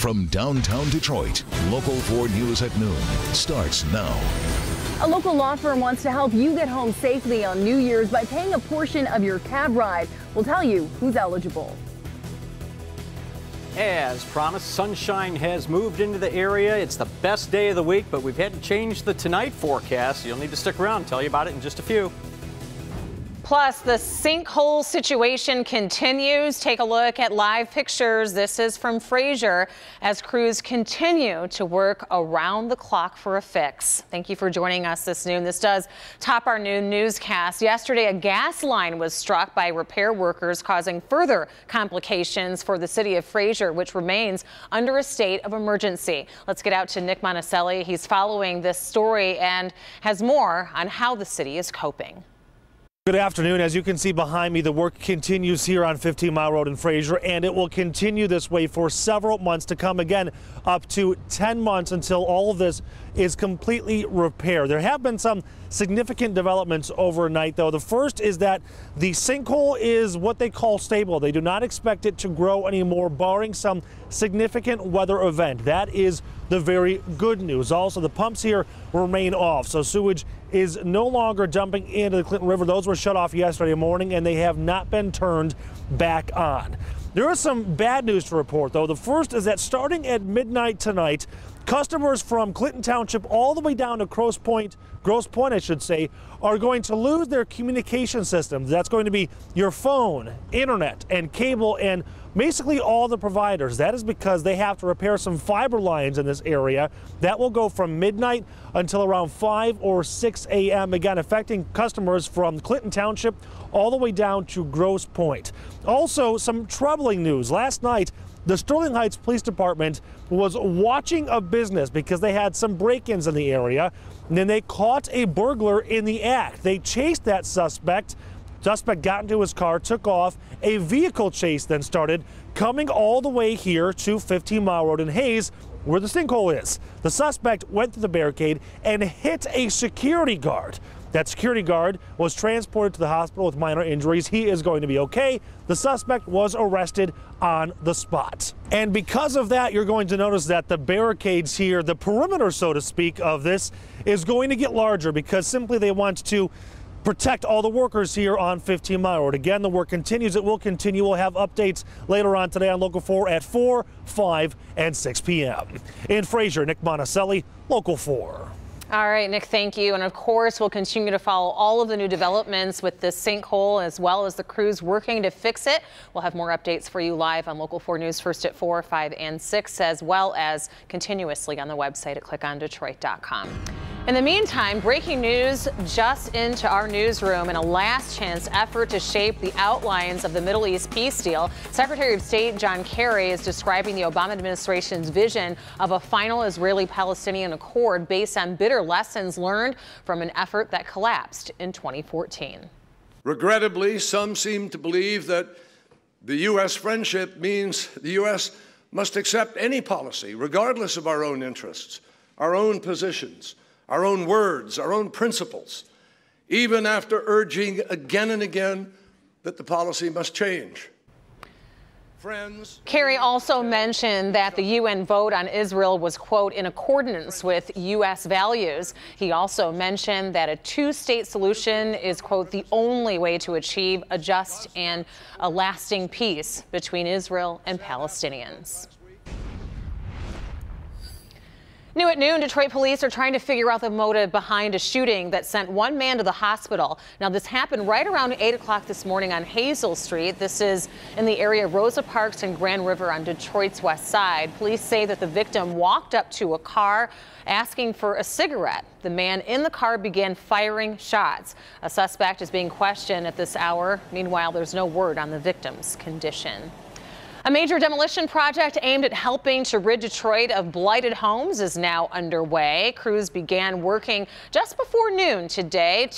From downtown Detroit, Local 4 News at noon starts now. A local law firm wants to help you get home safely on New Year's by paying a portion of your cab ride. We'll tell you who's eligible. As promised, sunshine has moved into the area. It's the best day of the week, but we've had to change the tonight forecast. You'll need to stick around and tell you about it in just a few. Plus, the sinkhole situation continues. Take a look at live pictures. This is from Fraser as crews continue to work around the clock for a fix. Thank you for joining us this noon. This does top our noon newscast. Yesterday, a gas line was struck by repair workers, causing further complications for the city of Fraser, which remains under a state of emergency. Let's get out to Nick Monticelli. He's following this story and has more on how the city is coping. Good afternoon. As you can see behind me, the work continues here on 15 Mile Road in Fraser, and it will continue this way for several months to come, again up to 10 months until all of this is completely repaired. There have been some significant developments overnight, though. The first is that the sinkhole is what they call stable. They do not expect it to grow anymore, barring some significant weather event. That is the very good news. Also, the pumps here remain off, so sewage is no longer dumping into the Clinton River. Those were shut off yesterday morning, and they have not been turned back on. There is some bad news to report, though. The first is that starting at midnight tonight, customers from Clinton Township all the way down to Grosse Pointe, I should say, are going to lose their communication systems. That's going to be your phone, internet, and cable, and basically all the providers. That is because they have to repair some fiber lines in this area. That will go from midnight until around 5 or 6 a.m. again, affecting customers from Clinton Township all the way down to Grosse Pointe. Also, some troubling news. Last night, the Sterling Heights Police Department was watching a business because they had some break-ins in the area, and then they caught a burglar in the act. They chased that suspect. Suspect got into his car, took off. A vehicle chase then started, coming all the way here to 15 Mile Road in Hayes, where the sinkhole is. The suspect went through the barricade and hit a security guard. That security guard was transported to the hospital with minor injuries. He is going to be okay. The suspect was arrested on the spot. And because of that, you're going to notice that the barricades here, the perimeter, so to speak, of this is going to get larger because simply they want to protect all the workers here on 15 Mile Road. Again, the work continues. It will continue. We'll have updates later on today on Local 4 at 4, 5, and 6 p.m. In Fraser, Nick Monticelli, Local 4. All right, Nick, thank you. And of course, we'll continue to follow all of the new developments with this sinkhole, as well as the crews working to fix it. We'll have more updates for you live on Local 4 News first at 4, 5, and 6, as well as continuously on the website at clickondetroit.com. In the meantime, breaking news just into our newsroom in a last chance effort to shape the outlines of the Middle East peace deal. Secretary of State John Kerry is describing the Obama administration's vision of a final Israeli-Palestinian accord based on bitter lessons learned from an effort that collapsed in 2014. Regrettably, some seem to believe that the U.S. friendship means the U.S. must accept any policy, regardless of our own interests, our own positions, our own words, our own principles, even after urging again and again that the policy must change. Kerry also mentioned that the UN vote on Israel was, quote, in accordance with U.S. values. He also mentioned that a two-state solution is, quote, the only way to achieve a just and a lasting peace between Israel and Palestinians. New at noon, Detroit police are trying to figure out the motive behind a shooting that sent one man to the hospital. Now, this happened right around 8 o'clock this morning on Hazel Street. This is in the area of Rosa Parks and Grand River on Detroit's west side. Police say that the victim walked up to a car asking for a cigarette. The man in the car began firing shots. A suspect is being questioned at this hour. Meanwhile, there's no word on the victim's condition. A major demolition project aimed at helping to rid Detroit of blighted homes is now underway. Crews began working just before noon today.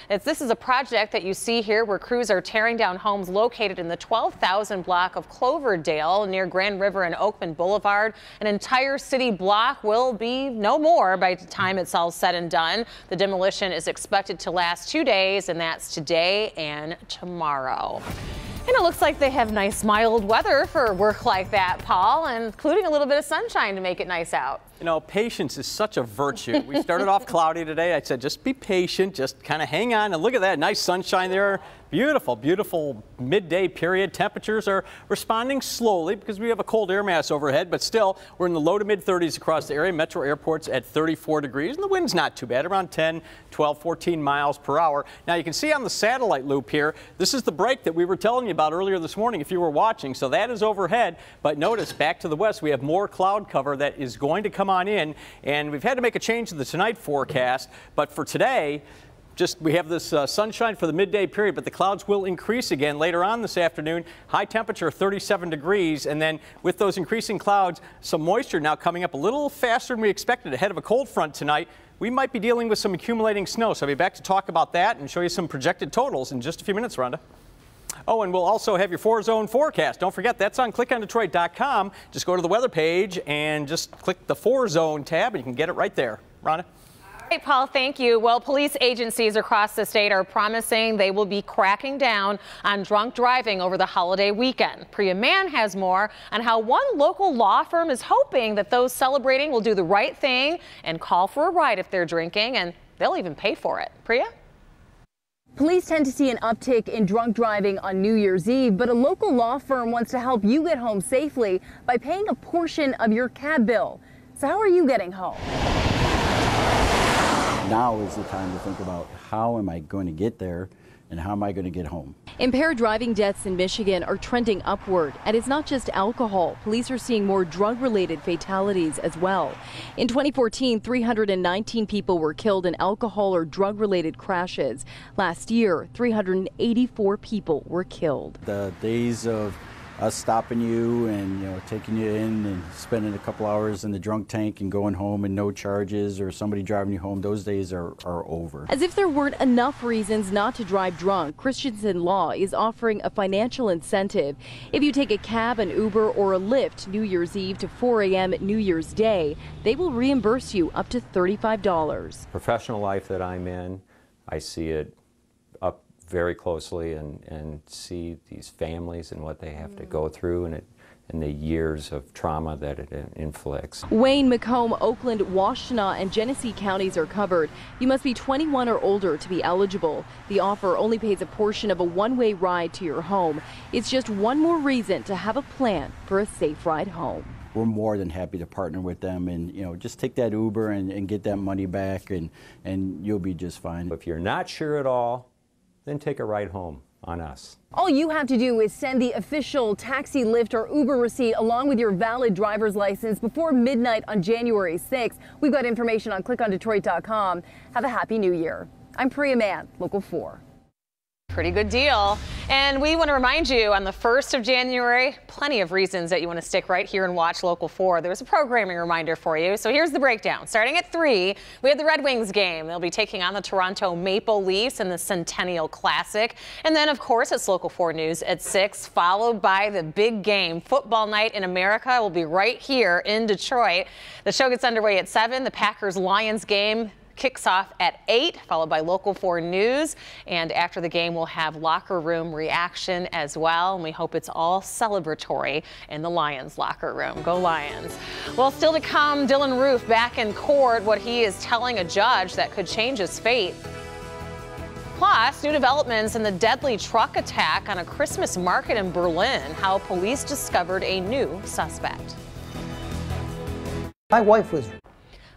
This is a project that you see here where crews are tearing down homes located in the 12,000 block of Cloverdale near Grand River and Oakman Boulevard. An entire city block will be no more by the time it's all said and done. The demolition is expected to last 2 days, and that's today and tomorrow. And it looks like they have nice mild weather for work like that, Paul, including a little bit of sunshine to make it nice out. You know, patience is such a virtue. We started off cloudy today. I said, just be patient, just kind of hang on. And look at that, nice sunshine there. Beautiful, beautiful midday period. Temperatures are responding slowly because we have a cold air mass overhead, but still, we're in the low to mid 30s across the area. Metro airports at 34 degrees, and the wind's not too bad, around 10, 12, 14 miles per hour. Now, you can see on the satellite loop here, this is the break that we were telling you about earlier this morning if you were watching. So that is overhead, but notice back to the west, we have more cloud cover that is going to come on in, and we've had to make a change to the tonight forecast, but for today, we have this sunshine for the midday period, but the clouds will increase again later on this afternoon. High temperature 37 degrees, and then with those increasing clouds, some moisture now coming up a little faster than we expected ahead of a cold front tonight. We might be dealing with some accumulating snow, so I'll be back to talk about that and show you some projected totals in just a few minutes, Rhonda. Oh, and we'll also have your 4-zone forecast. Don't forget, that's on clickondetroit.com. Just go to the weather page and just click the 4-zone tab, and you can get it right there. Rhonda? Hey, Paul, thank you. Well, police agencies across the state are promising they will be cracking down on drunk driving over the holiday weekend. Priya Mann has more on how one local law firm is hoping that those celebrating will do the right thing and call for a ride if they're drinking, and they'll even pay for it. Priya? Police tend to see an uptick in drunk driving on New Year's Eve, but a local law firm wants to help you get home safely by paying a portion of your cab bill. So how are you getting home? Now is the time to think about how am I going to get there and how am I going to get home. Impaired driving deaths in Michigan are trending upward, and it's not just alcohol. Police are seeing more drug-related fatalities as well. In 2014, 319 people were killed in alcohol or drug-related crashes. Last year, 384 people were killed. The days of us stopping you and taking you in and spending a couple hours in the drunk tank and going home and no charges or somebody driving you home, those days are over. As if there weren't enough reasons not to drive drunk, Christensen Law is offering a financial incentive. If you take a cab, an Uber, or a Lyft New Year's Eve to 4 a.m. New Year's Day, they will reimburse you up to $35. Professional life that I'm in, I see it up very closely and see these families and what they have to go through and the years of trauma that it inflicts. Wayne, Macomb, Oakland, Washtenaw, and Genesee counties are covered. You must be 21 or older to be eligible. The offer only pays a portion of a one-way ride to your home. It's just one more reason to have a plan for a safe ride home. We're more than happy to partner with them and just take that Uber and get that money back and you'll be just fine. If you're not sure at all, then take a ride home on us. All you have to do is send the official taxi, Lyft, or Uber receipt along with your valid driver's license before midnight on January 6th. We've got information on clickondetroit.com. Have a happy new year. I'm Priya Mann, Local 4. Pretty good deal. And we want to remind you on the 1st of January, plenty of reasons that you want to stick right here and watch Local 4. There's a programming reminder for you. So here's the breakdown. Starting at 3, we have the Red Wings game. They'll be taking on the Toronto Maple Leafs in the Centennial Classic. And then, of course, it's Local 4 News at 6, followed by the big game. Football Night in America will be right here in Detroit. The show gets underway at 7. The Packers-Lions game kicks off at 8, followed by Local 4 News. And after the game, we'll have locker room reaction as well. And we hope it's all celebratory in the Lions locker room. Go Lions. Well, still to come, Dylan Roof back in court, what he is telling a judge that could change his fate. Plus, new developments in the deadly truck attack on a Christmas market in Berlin, how police discovered a new suspect. My wife was...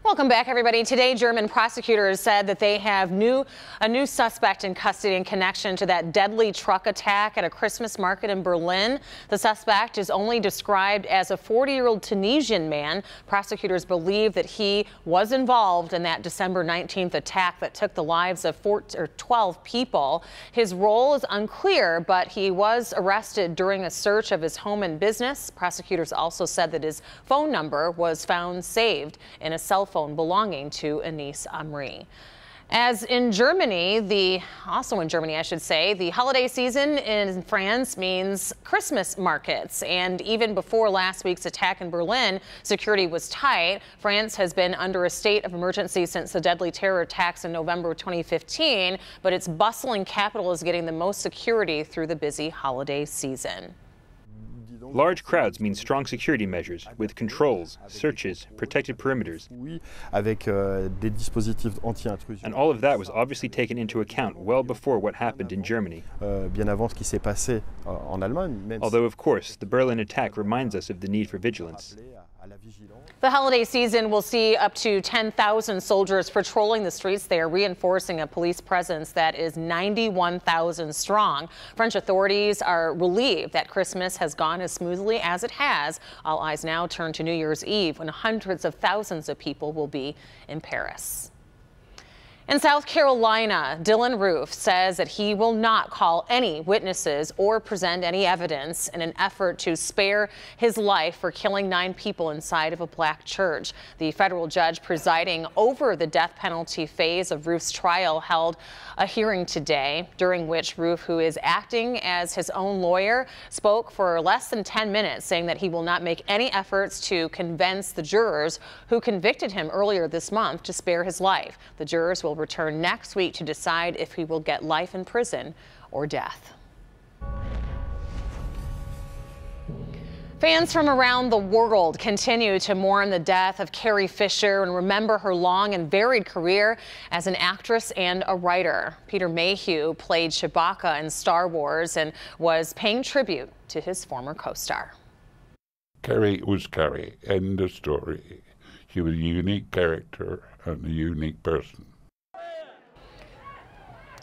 Welcome back, everybody. Today, German prosecutors said that they have a new suspect in custody in connection to that deadly truck attack at a Christmas market in Berlin. The suspect is only described as a 40-year-old Tunisian man. Prosecutors believe that he was involved in that December 19th attack that took the lives of 12 people. His role is unclear, but he was arrested during a search of his home and business. Prosecutors also said that his phone number was found saved in a cell phone belonging to Anis Amri. As in Germany, also in Germany, I should say, the holiday season in France means Christmas markets. And even before last week's attack in Berlin, security was tight. France has been under a state of emergency since the deadly terror attacks in November 2015, but its bustling capital is getting the most security through the busy holiday season. Large crowds mean strong security measures with controls, searches, protected perimeters. And all of that was obviously taken into account well before what happened in Germany. Although, of course, the Berlin attack reminds us of the need for vigilance. The holiday season will see up to 10,000 soldiers patrolling the streets. They are reinforcing a police presence that is 91,000 strong. French authorities are relieved that Christmas has gone as smoothly as it has. All eyes now turn to New Year's Eve, when hundreds of thousands of people will be in Paris. In South Carolina, Dylan Roof says that he will not call any witnesses or present any evidence in an effort to spare his life for killing 9 people inside of a black church. The federal judge presiding over the death penalty phase of Roof's trial held a hearing today, during which Roof, who is acting as his own lawyer, spoke for less than 10 minutes, saying that he will not make any efforts to convince the jurors who convicted him earlier this month to spare his life. The jurors will return next week to decide if he will get life in prison or death. Fans from around the world continue to mourn the death of Carrie Fisher and remember her long and varied career as an actress and a writer. Peter Mayhew played Chewbacca in Star Wars and was paying tribute to his former co-star. Carrie was Carrie, end of story. She was a unique character and a unique person.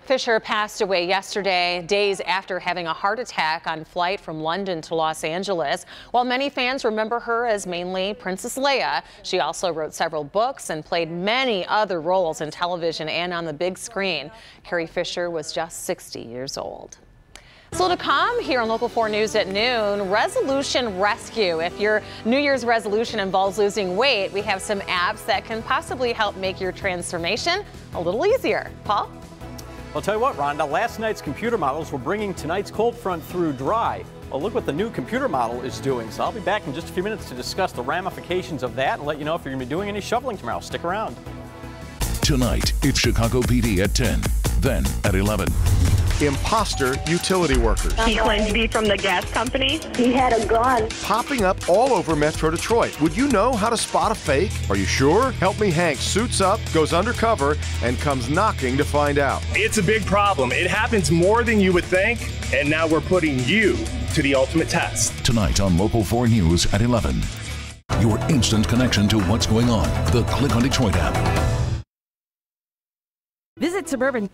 Fisher passed away yesterday, days after having a heart attack on flight from London to Los Angeles. While many fans remember her as mainly Princess Leia, she also wrote several books and played many other roles in television and on the big screen. Carrie Fisher was just 60 years old. So to come here on Local 4 News at noon, Resolution Rescue. If your New Year's resolution involves losing weight, we have some apps that can possibly help make your transformation a little easier. Paul? I'll tell you what, Rhonda, last night's computer models were bringing tonight's cold front through dry. Well, look what the new computer model is doing. So I'll be back in just a few minutes to discuss the ramifications of that and let you know if you're going to be doing any shoveling tomorrow. Stick around. Tonight, it's Chicago PD at 10, then at 11. Imposter utility workers. He claimed to be from the gas company. He had a gun. Popping up all over Metro Detroit. Would you know how to spot a fake? Are you sure? Help Me Hank suits up, goes undercover, and comes knocking to find out. It's a big problem. It happens more than you would think, and now we're putting you to the ultimate test. Tonight on Local 4 News at 11. Your instant connection to what's going on. The Click on Detroit app. Visit Suburban.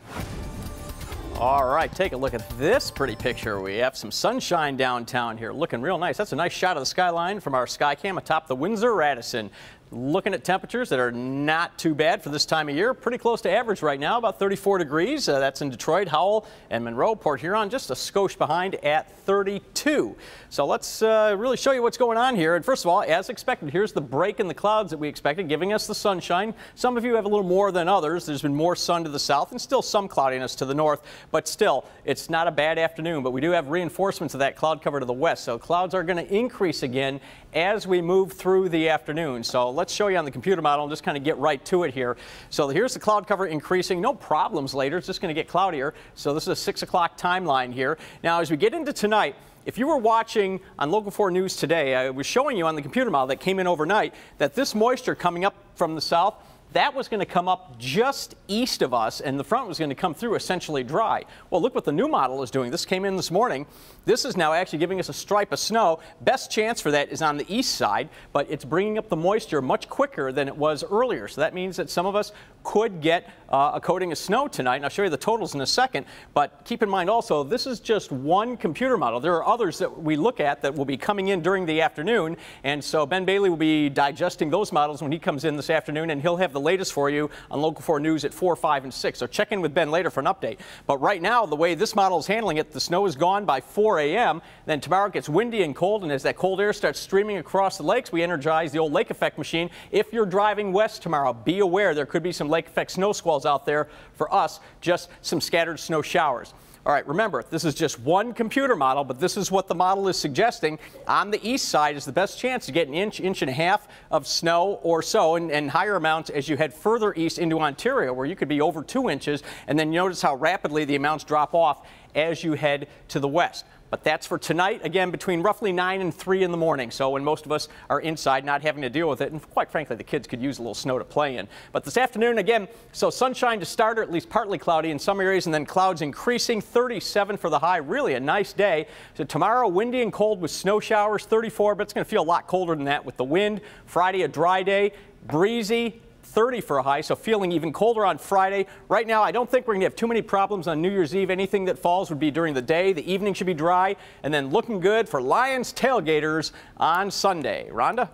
All right, take a look at this pretty picture. We have some sunshine downtown here, looking real nice. That's a nice shot of the skyline from our Skycam atop the Windsor Radisson. Looking at temperatures that are not too bad for this time of year. Pretty close to average right now, about 34 degrees. That's in Detroit, Howell, and Monroe. Port Huron just a skosh behind at 32. So let's really show you what's going on here. And first of all, as expected, here's the break in the clouds that we expected, giving us the sunshine. Some of you have a little more than others. There's been more sun to the south and still some cloudiness to the north. But still, it's not a bad afternoon. But we do have reinforcements of that cloud cover to the west. So clouds are going to increase again as we move through the afternoon. So let's show you on the computer model and just kind of get right to it here. So here's the cloud cover increasing. No problems later. It's just going to get cloudier. So this is a 6 o'clock timeline here. Now, as we get into tonight, if you were watching on Local 4 News today, I was showing you on the computer model that came in overnight that this moisture coming up from the south, that was going to come up just east of us, and the front was going to come through essentially dry. Well, look what the new model is doing. This came in this morning. This is now actually giving us a stripe of snow. Best chance for that is on the east side, but it's bringing up the moisture much quicker than it was earlier. So that means that some of us could get a coating of snow tonight, and I'll show you the totals in a second. But keep in mind also, this is just one computer model. There are others that we look at that will be coming in during the afternoon, and so Ben Bailey will be digesting those models when he comes in this afternoon, and he'll have the latest for you on Local 4 News at 4, 5, and 6. So check in with Ben later for an update. But right now, the way this model is handling it, the snow is gone by 4 a.m. Then tomorrow it gets windy and cold, and as that cold air starts streaming across the lakes, we energize the old lake effect machine. If you're driving west tomorrow, be aware there could be some lake effect snow squalls out there. For us, just some scattered snow showers. All right, remember, this is just one computer model, but this is what the model is suggesting. On the east side is the best chance to get an inch and a half of snow or so, and higher amounts as you head further east into Ontario, where you could be over 2 inches, and then notice how rapidly the amounts drop off as you head to the west. But that's for tonight, again, between roughly 9 and 3 in the morning. So when most of us are inside, not having to deal with it. And quite frankly, the kids could use a little snow to play in. But this afternoon, again, so sunshine to start, or at least partly cloudy in some areas, and then clouds increasing. 37 for the high. Really a nice day. So tomorrow, windy and cold with snow showers, 34, but it's going to feel a lot colder than that with the wind. Friday, a dry day, breezy. 30 for a high, so feeling even colder on Friday. Right now, I don't think we're going to have too many problems on New Year's Eve. Anything that falls would be during the day. The evening should be dry, and then looking good for Lions tailgaters on Sunday. Rhonda?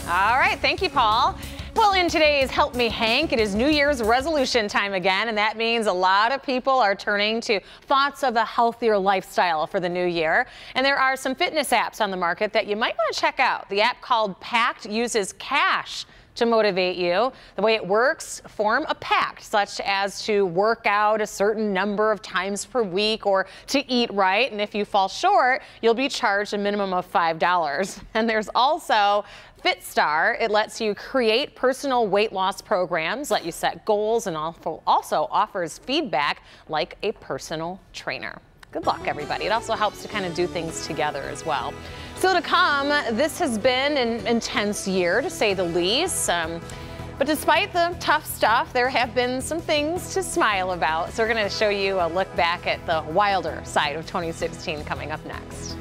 All right, thank you, Paul. Well, in today's Help Me Hank, it is New Year's resolution time again, and that means a lot of people are turning to thoughts of a healthier lifestyle for the new year. And there are some fitness apps on the market that you might want to check out. The app called Pact uses cash to motivate you. The way it works, form a pact, such as to work out a certain number of times per week or to eat right. And if you fall short, you'll be charged a minimum of $5. And there's also FitStar. It lets you create personal weight loss programs, let you set goals, and also offers feedback like a personal trainer. Good luck, everybody. It also helps to kind of do things together as well. So to come, this has been an intense year, to say the least. But despite the tough stuff, there have been some things to smile about. So we're going to show you a look back at the wilder side of 2016 coming up next.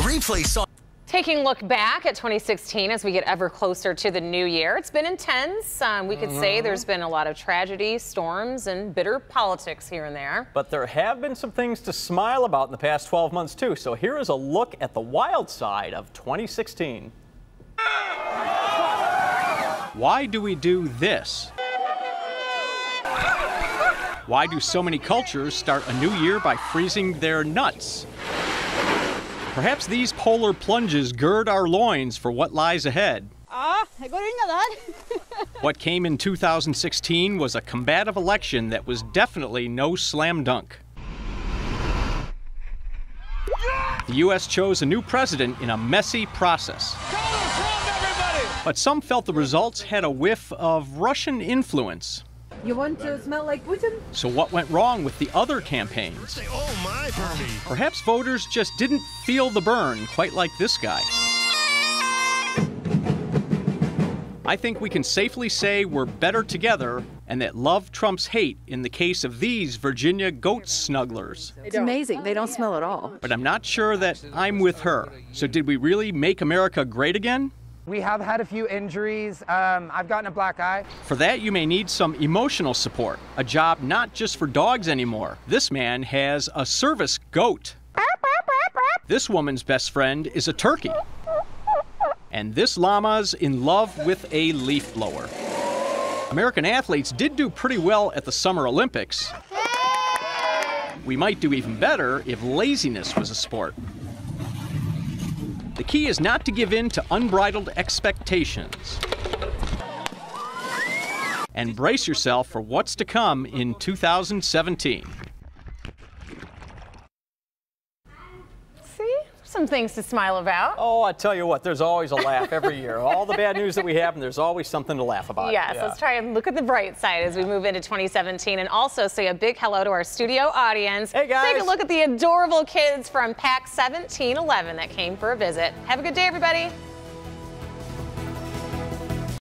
Replay song. Taking a look back at 2016 as we get ever closer to the new year. It's been intense. We could say there's been a lot of tragedy, storms, and bitter politics here and there. But there have been some things to smile about in the past 12 months, too. So here is a look at the wild side of 2016. Why do we do this? Why do so many cultures start a new year by freezing their nuts? Perhaps these polar plunges gird our loins for what lies ahead. What came in 2016 was a combative election that was definitely no slam dunk. The U.S. chose a new president in a messy process. But some felt the results had a whiff of Russian influence. You want to smell like Putin? So what went wrong with the other campaigns? Perhaps voters just didn't feel the burn quite like this guy. I think we can safely say we're better together, and that love trumps hate in the case of these Virginia goat snugglers. It's amazing. They don't smell at all. But I'm not sure that I'm with her. So did we really make America great again? We have had a few injuries. I've gotten a black eye. For that, you may need some emotional support. A job not just for dogs anymore. This man has a service goat. This woman's best friend is a turkey. And this llama's in love with a leaf blower. American athletes did do pretty well at the Summer Olympics. We might do even better if laziness was a sport. The key is not to give in to unbridled expectations. And brace yourself for what's to come in 2017. See? Some things to smile about. Oh, I tell you what, there's always a laugh every year. All the bad news that we have, and there's always something to laugh about. Yes, yeah. Let's try and look at the bright side as we move into 2017, and also say a big hello to our studio audience. Hey, guys. Take a look at the adorable kids from Pack 1711 that came for a visit. Have a good day, everybody.